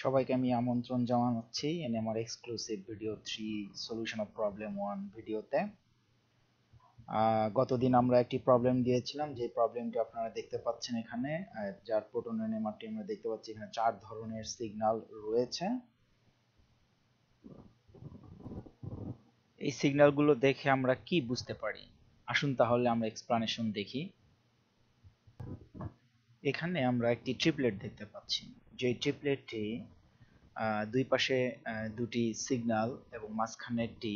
সবাইকে আমি আমন্ত্রণ জানাচ্ছি NMR exclusive video 3 solution of problem 1 ভিডিওতে। গতদিন আমরা একটি প্রবলেম দিয়েছিলাম, যে প্রবলেমটি আপনারা দেখতে পাচ্ছেন এখানে, যার প্রোটন এনএমআরটি আমরা দেখতে পাচ্ছি এখানে 4 ধরনের সিগন্যাল রয়েছে। এই সিগন্যালগুলো দেখে আমরা কি বুঝতে পারি? আসুন তাহলে আমরা এক্সপ্লানেশন দেখি। এখানে আমরা একটি ট্রিপলেট দেখতে পাচ্ছি, যে ট্রিপলেটটি দুই পাশে দুটি সিগন্যাল এবং মাঝখানেরটি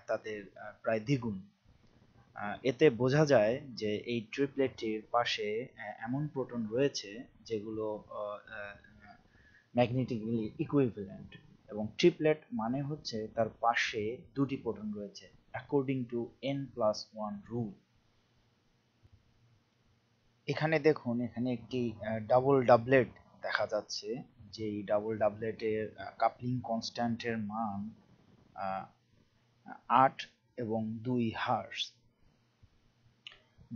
তাদের প্রায় দ্বিগুণ। এতে বোঝা যায় যে এই ট্রিপলেটটির পাশে এমন প্রোটন রয়েছে যেগুলো ম্যাগনেটিক্যালি ইকুইভ্যালেন্ট, এবং ট্রিপলেট মানে হচ্ছে তার পাশে দুটি প্রোটন রয়েছে অ্যাকর্ডিং টু n+1 রুল। এখানে দেখুন, এখানে একটি ডাবল ডাবলেট দেখা যাচ্ছে, যে এই ডাবল ডাবলেটের কাপলিং কনস্ট্যান্টের মান 8 এবং 2 হার্টজ।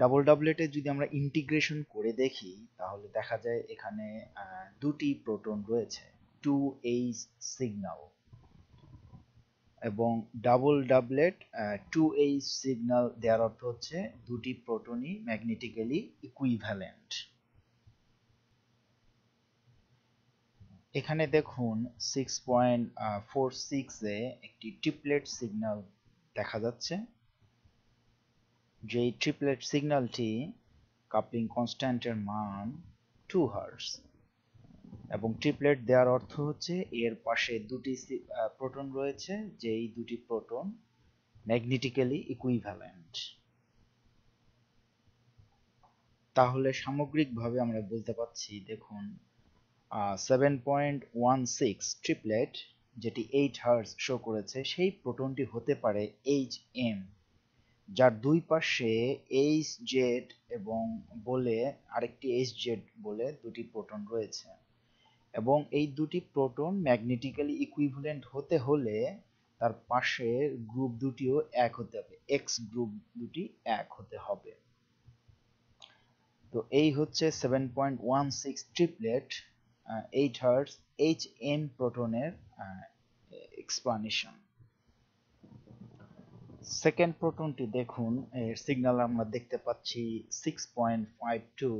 ডাবল ডাবলেটে যদি আমরা ইন্টিগ্রেশন করে দেখি তাহলে দেখা যায় এখানে দুটি প্রোটন রয়েছে, 2h সিগন্যাল, এবং ডাবল ডাবলেট 2h সিগন্যাল দেওয়ার অর্থ হচ্ছে দুটি প্রোটনই ম্যাগনেটিক্যালি ইকুইভ্যালেন্ট। এখানে দেখুন 6.46 এ একটি ট্রিপলেট সিগন্যাল দেখা যাচ্ছে, যে ট্রিপলেট সিগন্যালটি কাপলিং কনস্ট্যান্টের মান 2 হার্টজ, এবং ট্রিপলেট দেওয়ার অর্থ হচ্ছে এর পাশে দুটি প্রোটন রয়েছে, যেই দুটি প্রোটন ম্যাগনেটিক্যালি ইকুইভ্যালেন্ট। তাহলে সামগ্রিকভাবে আমরা বলতে পারছি, দেখুন 7.16 ট্রিপলেট যেটি 8 হার্টজ শো করেছে, সেই প্রোটনটি হতে পারে HM, যার দুই পাশে HZ এবং বলে আরেকটি HZ বলে দুটি প্রোটন রয়েছে, এবং এই দুটি প্রোটন ম্যাগনেটিক্যালি ইকুইভ্যালেন্ট হতে হলে তার পাশের গ্রুপ দুটিও এক হতে হবে, এক্স গ্রুপ দুটি এক হতে হবে। তো এই হচ্ছে 7.16 ট্রিপলেট 8 হার্টজ HM প্রোটনের এক্সপ্লানেশন। সেকেন্ড প্রোটনটি দেখুন, এর সিগন্যাল আমরা দেখতে পাচ্ছি 6.52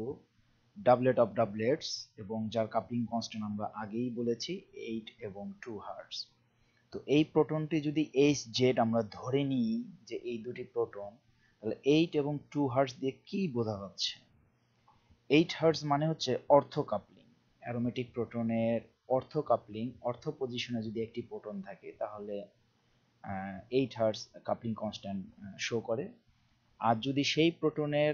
ডাবলেট অফ ডাবলেটস, এবং যার কাপলিং কনস্ট্যান্ট আমরা আগেই বলেছি 8 এবং 2 হার্টজ। তো এই প্রোটনটি যদি HZ আমরা ধরে নিই যে এই দুটি প্রোটন, তাহলে 8 এবং 2 হার্টজ দিয়ে কি বোঝা যাচ্ছে? 8 হার্টজ মানে হচ্ছে অর্থ কাপলিং, অ্যারোমেটিক প্রোটনের অর্থ কাপলিং, অর্থ পজিশনে যদি একটি প্রোটন থাকে তাহলে 8 হার্টজ কাপলিং কনস্ট্যান্ট শো করে। আর যদি সেই প্রোটনের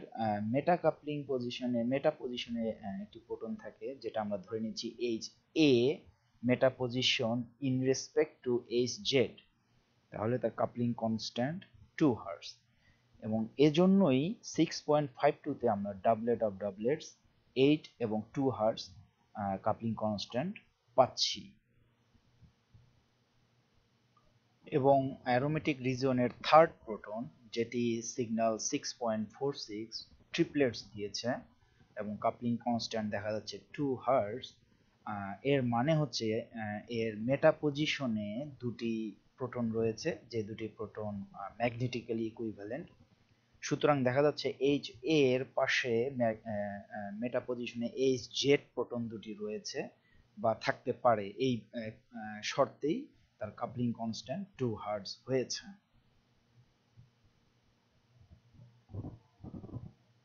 মেটা পজিশনে একটি প্রোটন থাকে, যেটা আমরা ধরে নিচ্ছি HA, meta position in respect to HZ, তাহলে তার কাপলিং কনস্ট্যান্ট 2 হার্টজ, এবং এজন্যই 6.52 তে আমরা ডাবলেট অফ ডাবলেটস 8 এবং 2 হার্টজ কাপলিং কনস্ট্যান্ট পাচ্ছি। এবং অ্যারোমেটিক রিজনের থার্ড প্রোটন, যেটি সিগন্যাল 6.46 ট্রিপলেটস দিয়েছে এবং কাপলিং কনস্ট্যান্ট দেখা যাচ্ছে 2 হার্টজ, এর মানে হচ্ছে এর মেটা পজিশনে দুটি প্রোটন রয়েছে, যে দুটি প্রোটন ম্যাগনেটিক্যালি ইকুইভ্যালেন্ট। সুতরাং দেখা যাচ্ছে এইচ এর পাশে মেটা পজিশনে এইচ জেড প্রোটন দুটি রয়েছে বা থাকতে পারে, এই শর্তেই তার কাপলিং কনস্ট্যান্ট 2 হার্টজ হয়েছে।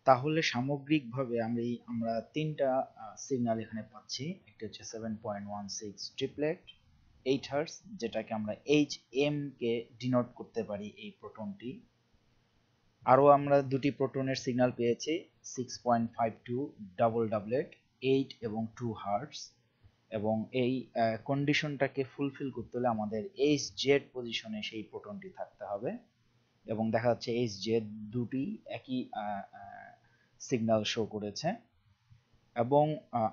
তাহলে সামগ্রিকভাবে আমরা তিনটা সিগন্যাল এখানে পাচ্ছি। একটা হচ্ছে 7.16 ট্রিপলেট 8 হার্টজ, যেটাকে আমরা HM কে ডিনোট করতে পারি এই প্রোটনটি। আরও আমরা দুটি প্রোটনের সিগন্যাল পেয়েছি, 6.52 ডাবল ডাবলেট 8 এবং 2 হার্টজ, এবং এই কন্ডিশনটাকে ফুলফিল করতে হলে আমাদের HZ পজিশনে সেই প্রোটনটি থাকতে হবে, এবং দেখা যাচ্ছে HZ দুটি একই সিগন্যাল শো করেছে। এবং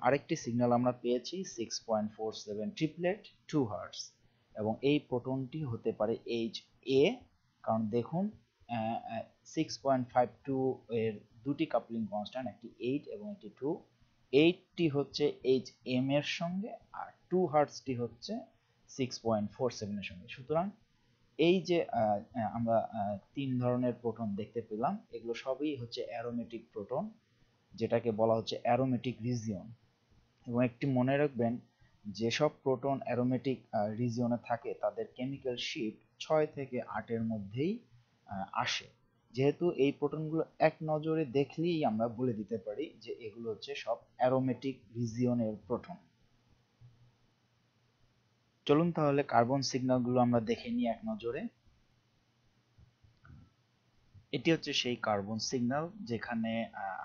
আরেকটি সিগন্যাল আমরা পেয়েছি 6.47 ট্রিপলেট 2 হার্টজ, এবং এই প্রোটনটি হতে পারে HA, কারণ দেখুন 6.52 এর দুটি কাপলিং কনস্ট্যান্ট, একটি 8 এবং একটি 2, 8টি হচ্ছে HM এর সঙ্গে আর 2 হার্টজটি হচ্ছে 6.47 এর সঙ্গে। সুতরাং এই যে আমরা তিন ধরনের প্রোটন দেখতে পেলাম, এগুলো সবই হচ্ছে অ্যারোমেটিক প্রোটন, যেটাকে বলা হচ্ছে অ্যারোমেটিক রিজিয়ন। এবং একটি মনে রাখবেন, যেসব প্রোটন অ্যারোমেটিক রিজিয়নে থাকে তাদের কেমিক্যাল শিফট 6 থেকে 8 এর মধ্যেই আসে। যেহেতু এই প্রোটনগুলো এক নজরে দেখলেই আমরা বলে দিতে পারি যে এগুলো হচ্ছে সব অ্যারোমেটিক রিজিয়নের প্রোটন। চলুন তাহলে কার্বন সিগন্যালগুলো আমরা দেখে নিই এক নজরে। এটি হচ্ছে সেই কার্বন সিগন্যাল যেখানে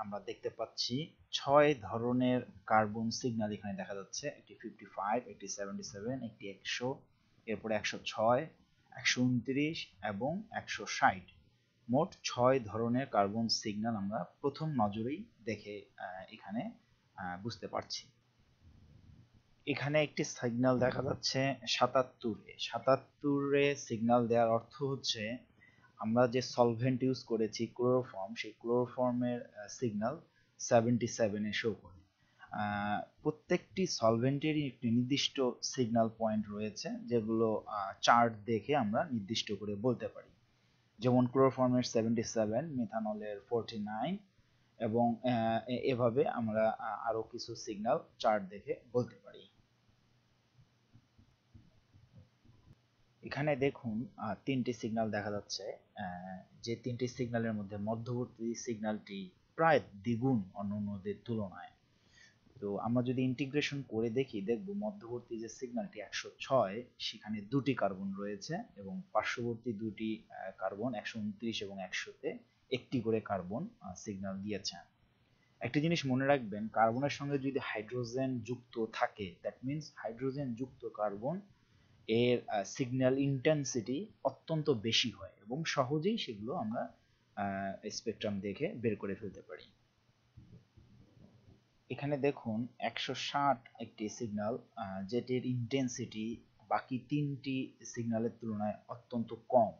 আমরা দেখতে পাচ্ছি 6 ধরনের কার্বন সিগন্যাল এখানে দেখা যাচ্ছে। একটি 55, একটি 77, একটি 100, এরপরে 106, 129 এবং 160। মোট 6 ধরনের কার্বন সিগন্যাল আমরা প্রথম নজরেই দেখে এখানে বুঝতে পারছি। এখানে একটি সিগন্যাল দেখা যাচ্ছে 77-এ। 77-এ সিগন্যাল দেওয়ার অর্থ হচ্ছে আমরা যে সলভেন্ট ইউজ করেছি ক্লোরোফর্ম, সেই ক্লোরোফর্মের সিগন্যাল 77-এ শো করে। প্রত্যেকটি সলভেন্টেরই একটি নির্দিষ্ট সিগন্যাল পয়েন্ট রয়েছে, যেগুলো চার্ট দেখে আমরা নির্দিষ্ট করে বলতে পারি। যেমন ক্লোরোফর্মের 77, মিথানলের 49 এবং এভাবে আমরা আরো কিছু সিগন্যাল চার্ট দেখে বলতে পারি। এখানে দেখুন তিনটি সিগন্যাল দেখা যাচ্ছে। যে তিনটি সিগন্যালের মধ্যে মধ্যবর্তী সিগন্যালটি প্রায় দ্বিগুণ অন্যান্যদের তুলনায়। তো আমরা যদি ইন্টিগ্রেশন করে দেখি, দেখব মধ্যবর্তী যে সিগন্যালটি 106, সেখানে দুটি কার্বন রয়েছে এবং পার্শ্ববর্তী দুটি কার্বন 129 এবং 100-তে একটি করে কার্বন সিগন্যাল দিয়েছে। একটা জিনিস মনে রাখবেন, কার্বনের সঙ্গে যদি হাইড্রোজেন যুক্ত থাকে, দ্যাট মিন্স হাইড্রোজেন যুক্ত কার্বন এর সিগন্যাল ইন্টেন্সিটি অত্যন্ত বেশি হয় এবং সহজেই সেগুলো আমরা স্পেকট্রাম দেখে বের করে ফেলতে পারি। এখানে দেখুন 160 একটি সিগন্যাল, যেটির ইন্টেন্সিটি বাকি তিনটি সিগন্যালের তুলনায় অত্যন্ত কম।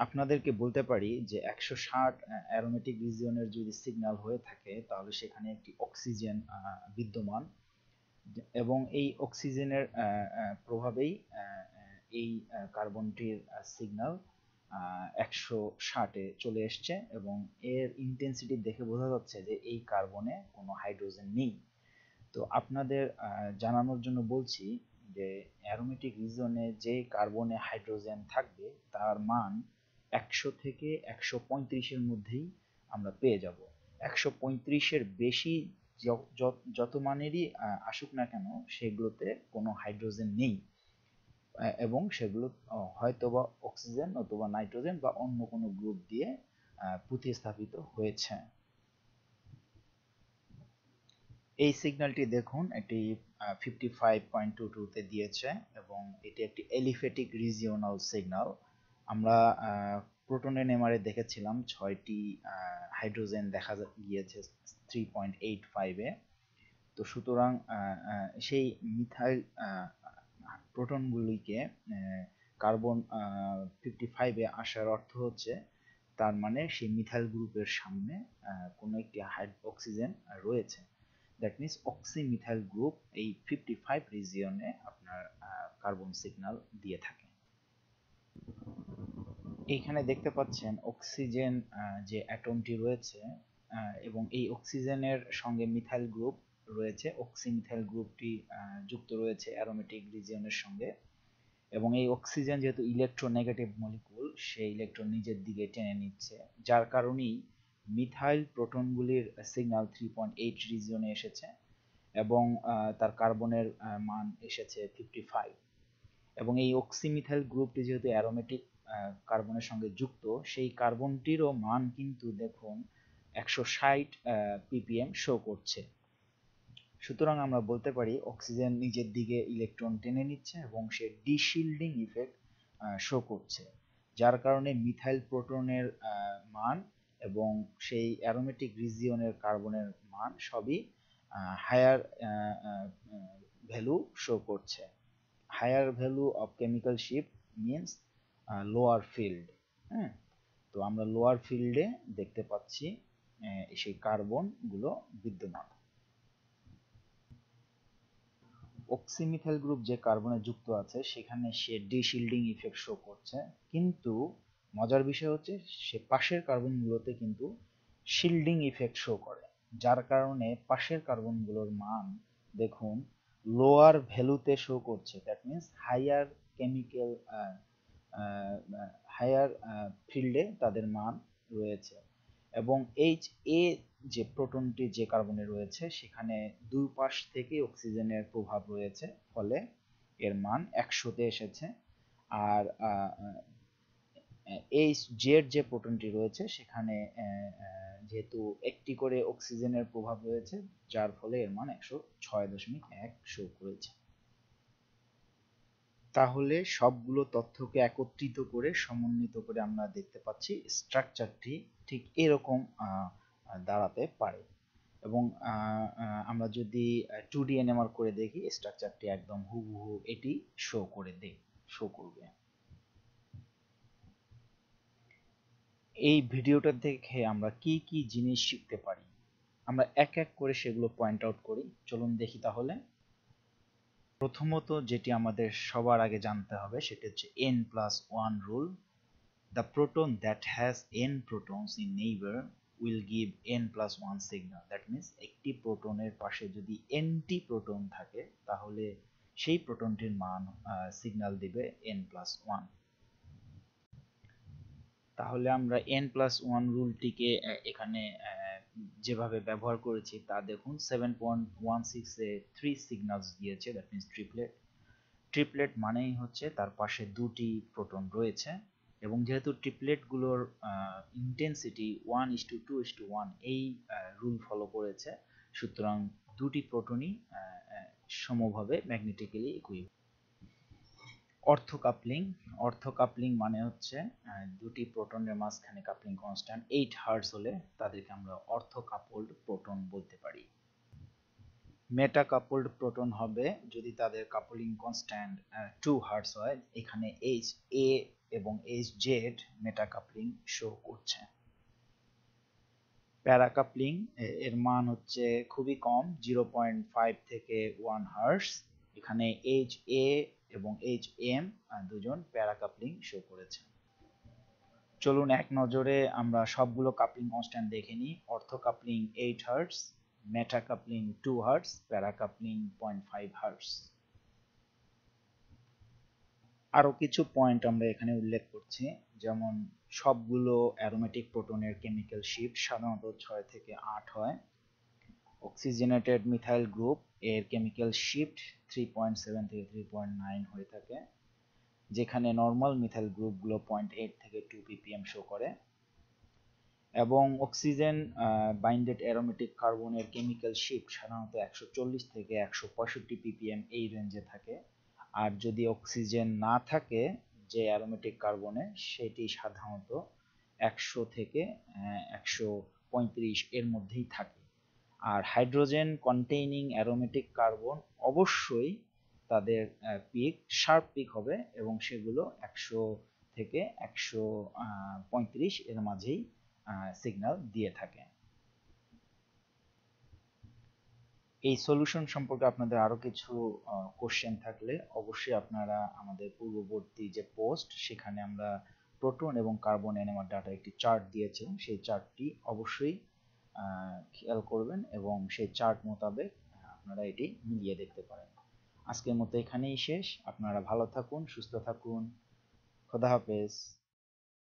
আপনাদেরকে বলতে পারি যে 160 অ্যারোমেটিক রিজিয়নের যদি সিগন্যাল হয়ে থাকে, তাহলে সেখানে একটি অক্সিজেন বিদ্যমান এবং এই অক্সিজেনের প্রভাবেই এই কার্বনটির সিগন্যাল 160-এ চলে এসছে এবং এর ইন্টেন্সিটি দেখে বোঝা যাচ্ছে যে এই কার্বনে কোনো হাইড্রোজেন নেই। তো আপনাদের জানানোর জন্য বলছি যে অ্যারোমেটিক রিজনে যে কার্বনে হাইড্রোজেন থাকবে তার মান 100 থেকে 135-এর মধ্যেই আমরা পেয়ে যাব। 135-এর বেশি যত মানেরই আসুক না কেন, সেগুলোতে কোনো হাইড্রোজেন নেই এবং সেগুলো হয়তোবা অক্সিজেন অথবা নাইট্রোজেন বা অন্য কোনো গ্রুপ দিয়ে প্রতিস্থাপিত হয়েছে। এই সিগন্যালটি দেখুন, এটি 55.22-তে দিয়েছে এবং এটি একটি এলিফ্যাটিক রিজিওনাল সিগন্যাল। আমরা প্রোটনে নেমারে দেখেছিলাম 6টি হাইড্রোজেন দেখা গিয়েছে 3.85-এ। তো সুতরাং সেই মিথাইল প্রোটনগুলিকে কার্বন 55-এ আসার অর্থ হচ্ছে তার মানে সেই মিথাইল গ্রুপের সামনে কোনো একটি অক্সিজেন রয়েছে। দ্যাট মিনস অক্সিমিথাইল গ্রুপ এই 55 রিজিয়নে আপনার কার্বন সিগন্যাল দিয়ে থাকে। এইখানে দেখতে পাচ্ছেন অক্সিজেন যে অ্যাটমটি রয়েছে এবং এই অক্সিজেনের সঙ্গে মিথাইল গ্রুপ রয়েছে। অক্সিমিথাইল গ্রুপটি যুক্ত রয়েছে অ্যারোমেটিক রিজিয়নের সঙ্গে এবং এই অক্সিজেন যেহেতু ইলেকট্রোনেগেটিভ মলিকুল, সেই ইলেকট্রন নিজের দিকে টেনে নিচ্ছে, যার কারণেই মিথাইল প্রোটনগুলির সিগন্যাল 3.8 রিজিয়নে এসেছে এবং তার কার্বনের মান এসেছে 55। এবং এই অক্সিমিথাইল গ্রুপটি যেহেতু অ্যারোমেটিক কার্বনের সঙ্গে যুক্ত, সেই কার্বনটিরও মান কিন্তু দেখুন 160 ppm শো করছে। সুতরাং আমরা বলতে পারি অক্সিজেন নিজের দিকে ইলেকট্রন টেনে নিচ্ছে এবং সে ডিশিল্ডিং ইফেক্ট শো করছে, যার কারণে মিথাইল প্রোটনের মান এবং সেই অ্যারোমেটিক রিজিয়নের কার্বনের মান সবই হায়ার ভ্যালু শো করছে। Higher value of chemical shift means lower field. হ্যাঁ, তো আমরা লোয়ার ফিল্ডে দেখতে পাচ্ছি সেই কার্বনগুলো বিদ্যমান। অক্সিমিথাইল গ্রুপ যে কার্বনে যুক্ত আছে সেখানে সে ডিশিল্ডিং ইফেক্ট শো করছে, কিন্তু মজার বিষয় হচ্ছে সে পাশের কার্বনগুলোতে কিন্তু শিল্ডিং ইফেক্ট শো করে, যার কারণে পাশের কার্বনগুলোর মান দেখুন লোয়ার ভ্যালুতে শো করছে। That means higher chemical higher ফিল্ডে তাদের মান রয়েছে। এবং এইচ এ যে প্রোটনটি যে কার্বনে রয়েছে সেখানে দুই পাশ থেকে অক্সিজেনের প্রভাব রয়েছে, ফলে এর মান 100-তে এসেছে। আর এইচ জেড যে প্রোটনটি রয়েছে সেখানে যেহেতু একটি করে অক্সিজেনের প্রভাব রয়েছে, যার ফলে এর মান 106.1 শো করেছে। তাহলে সবগুলো তথ্যকে একত্রিত করে সমন্বিত করে আমরা দেখতে পাচ্ছি স্ট্রাকচারটি ঠিক এরকম দাঁড়াতে পারে। এবং আমরা যদি 2D NMR করে দেখি স্ট্রাকচারটি একদম হুবহু এটি শো করবে। এই ভিডিওটা দেখে আমরা কি কি জিনিস শিখতে পারি আমরা এক এক করে সেগুলো পয়েন্ট আউট করি। চলুন দেখি তাহলে। প্রথমত যেটি আমাদের সবার আগে জানতে হবে সেটি হচ্ছে n+1 rule. The proton that has n protons in neighbor will give n+1 signal. That means একটি প্রোটনের পাশে যদি nটি প্রোটন থাকে তাহলে সেই প্রোটনটির মান সিগন্যাল দিবে n+1। তাহলে আমরা n+1 রুলটিকে এখানে যেভাবে ব্যবহার করেছি তা দেখুন। 7.16 এ 3 সিগন্যালস দিয়েছে, দ্যাট মিনস ট্রিপলেট। ট্রিপলেট মানেই হচ্ছে তার পাশে দুটি প্রোটন রয়েছে, এবং যেহেতু ট্রিপলেটগুলোর ইন্টেন্সিটি 1:2:1 এই রুল ফলো করেছে, সুতরাং দুটি প্রোটনই সমভাবে ম্যাগনেটিক্যালি ইকুইভ্যালেন্ট। অর্থোকাপলিং মানে হচ্ছে দুটি প্রোটনের মাঝখানে কাপলিং কনস্ট্যান্ট 8 হার্টজ হলে তাদেরকে আমরা অর্থোকাপলড প্রোটন বলতে পারি। মেটা কাপলড প্রোটন হবে যদি তাদের কাপলিং কনস্ট্যান্ট 2 হার্টজ হয়। এখানে এইচ এ এবং এইচ জেড মেটা কাপলিং শো করছে। প্যারাকাপলিং এর মান হচ্ছে খুবই কম, 0.5 থেকে 1 হার্টজ। এখানে এইচ এ এবং এইচ এম দুজন প্যারাকাপলিং শো করেছে। চলুন এক নজরে আমরা সবগুলো কাপলিং কনস্ট্যান্ট দেখে নিই। অর্থোকাপলিং 8 হার্টজ, মেটা কাপলিং 2 হার্টজ, প্যারাকাপলিং 0.5 হার্টজ। আরো কিছু পয়েন্ট আমরা এখানে উল্লেখ করছি, যেমন সবগুলো অ্যারোমেটিক প্রোটনের কেমিক্যাল শিফট সাধারণত 6 থেকে 8 হয়। অক্সিজেনেটেড মিথাইল গ্রুপ এর কেমিক্যাল শিফট 3.7 থেকে 3.9 হয়ে থাকে, যেখানে নরমাল মিথাইল গ্রুপগুলো 0.8 থেকে 2 ppm শো করে। এবং অক্সিজেন বাইন্ডেড অ্যারোমেটিক কার্বনের কেমিক্যাল শিফট সাধারণত 140 থেকে 165 ppm এই রেঞ্জে থাকে। আর যদি অক্সিজেন না থাকে যে অ্যারোমেটিক কার্বনে, সেটি সাধারণত 100 থেকে 135 এর মধ্যেই থাকে। আর হাইড্রোজেন কন্টেইনিং অ্যারোমেটিক কার্বন অবশ্যই তাদের শার্প পিক হবে, এবং সেগুলো 100 থেকে 135 এর মাঝেই সিগন্যাল দিয়ে থাকে। এই সলিউশন সম্পর্কে আপনাদের আরো কিছু কোশ্চেন থাকলে অবশ্যই আপনারা আমাদের পূর্ববর্তী যে পোস্ট সেখানে আমরা প্রোটন এবং কার্বন এনএমআর ডাটা একটি চার্ট দিয়েছিলাম, সেই চার্টটি অবশ্যই খেয়াল করবেন এবং সেই চার্ট মোতাবেক আপনারা এটি মিলিয়ে দেখতে পারেন। আজকের মতো এখানেই শেষ। আপনারা ভালো থাকুন, সুস্থ থাকুন। খোদা হাফেজ।